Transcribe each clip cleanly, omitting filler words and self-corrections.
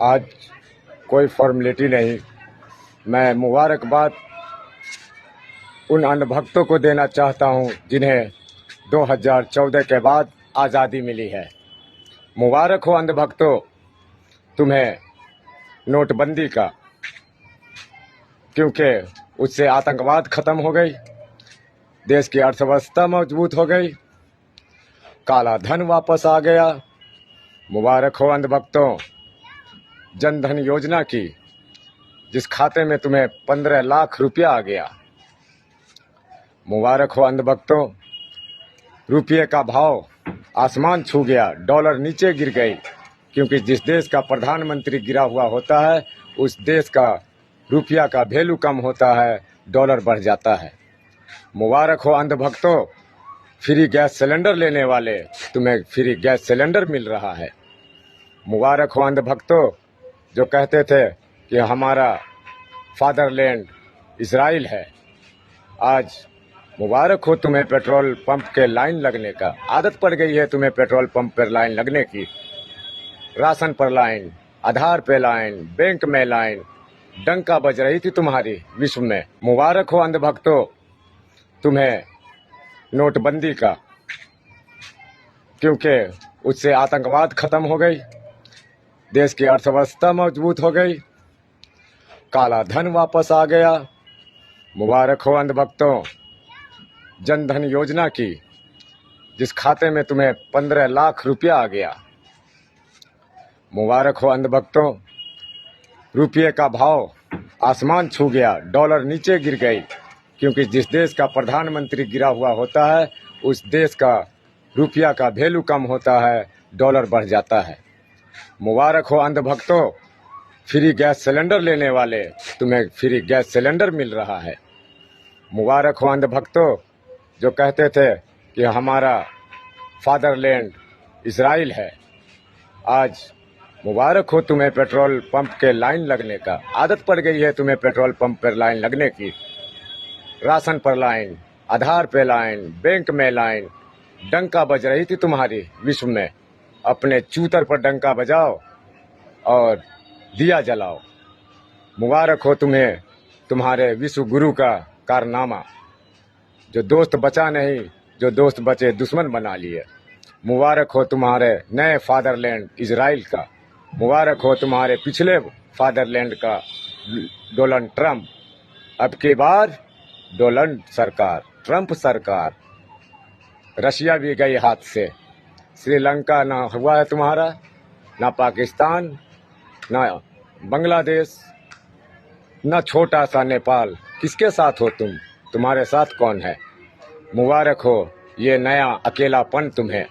आज कोई फॉर्मेलिटी नहीं। मैं मुबारकबाद उन अंधभक्तों को देना चाहता हूं जिन्हें 2014 के बाद आज़ादी मिली है। मुबारक हो अंधभक्तों तुम्हें नोटबंदी का, क्योंकि उससे आतंकवाद खत्म हो गई, देश की अर्थव्यवस्था मजबूत हो गई, काला धन वापस आ गया। मुबारक हो अंधभक्तों जन धन योजना की, जिस खाते में तुम्हें 15 लाख रुपया आ गया। मुबारक हो अंधभक्तों रुपये का भाव आसमान छू गया, डॉलर नीचे गिर गई, क्योंकि जिस देश का प्रधानमंत्री गिरा हुआ होता है उस देश का रुपया का वैल्यू कम होता है, डॉलर बढ़ जाता है। मुबारक हो अंधभक्तों फ्री गैस सिलेंडर लेने वाले, तुम्हें फ्री गैस सिलेंडर मिल रहा है। मुबारक हो अंधभक्तों जो कहते थे कि हमारा फादरलैंड इजराइल है। आज मुबारक हो तुम्हें पेट्रोल पंप के लाइन लगने का। आदत पड़ गई है तुम्हें पेट्रोल पंप पर लाइन लगने की, राशन पर लाइन, आधार पे लाइन, बैंक में लाइन, डंका बज रही थी तुम्हारी विश्व में। मुबारक हो अंधभक्तों तुम्हें नोटबंदी का, क्योंकि उससे आतंकवाद खत्म हो गई, देश की अर्थव्यवस्था मजबूत हो गई, काला धन वापस आ गया। मुबारक हो अंधभक्तों जन धन योजना की, जिस खाते में तुम्हें 15 लाख रुपया आ गया। मुबारक हो अंधभक्तों रुपये का भाव आसमान छू गया, डॉलर नीचे गिर गई, क्योंकि जिस देश का प्रधानमंत्री गिरा हुआ होता है उस देश का रुपया का वैल्यू कम होता है, डॉलर बढ़ जाता है। मुबारक हो अंधभक्तों फ्री गैस सिलेंडर लेने वाले, तुम्हें फ्री गैस सिलेंडर मिल रहा है। मुबारक हो अंधभक्तों जो कहते थे कि हमारा फादरलैंड इजराइल है। आज मुबारक हो तुम्हें पेट्रोल पंप के लाइन लगने का। आदत पड़ गई है तुम्हें पेट्रोल पंप पर लाइन लगने की, राशन पर लाइन, आधार पे लाइन, बैंक में लाइन, डंका बज रही थी तुम्हारी विश्व में। अपने चूतर पर डंका बजाओ और दिया जलाओ। मुबारक हो तुम्हें तुम्हारे विश्व गुरु का कारनामा, जो दोस्त बचा नहीं, जो दोस्त बचे दुश्मन बना लिए। मुबारक हो तुम्हारे नए फादरलैंड इजराइल का। मुबारक हो तुम्हारे पिछले फादरलैंड का डोनाल्ड ट्रंप। अब की बार डोनाल्ड सरकार, ट्रंप सरकार। रशिया भी गई हाथ से, श्रीलंका ना हुआ है तुम्हारा, ना पाकिस्तान, ना बांग्लादेश, ना छोटा सा नेपाल। किसके साथ हो तुम? तुम्हारे साथ कौन है? मुबारक हो ये नया अकेलापन तुम्हें।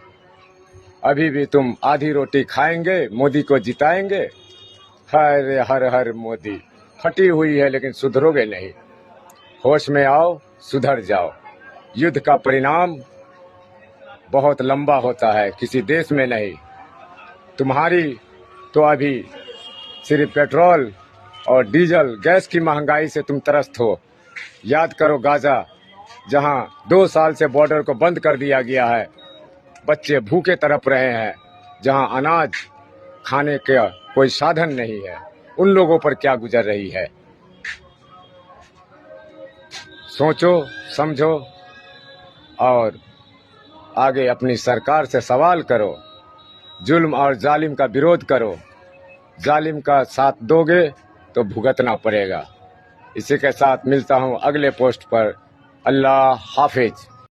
अभी भी तुम आधी रोटी खाएंगे, मोदी को जिताएंगे। हर हर हर मोदी फटी हुई है लेकिन सुधरोगे नहीं। होश में आओ, सुधर जाओ। युद्ध का परिणाम बहुत लंबा होता है, किसी देश में नहीं। तुम्हारी तो अभी सिर्फ पेट्रोल और डीजल गैस की महंगाई से तुम त्रस्त हो। याद करो गाजा, जहां 2 साल से बॉर्डर को बंद कर दिया गया है, बच्चे भूखे तड़प रहे हैं, जहां अनाज खाने का कोई साधन नहीं है, उन लोगों पर क्या गुजर रही है। सोचो, समझो और आगे अपनी सरकार से सवाल करो। जुल्म और जालिम का विरोध करो। जालिम का साथ दोगे तो भुगतना पड़ेगा। इसी के साथ मिलता हूं अगले पोस्ट पर। अल्लाह हाफिज।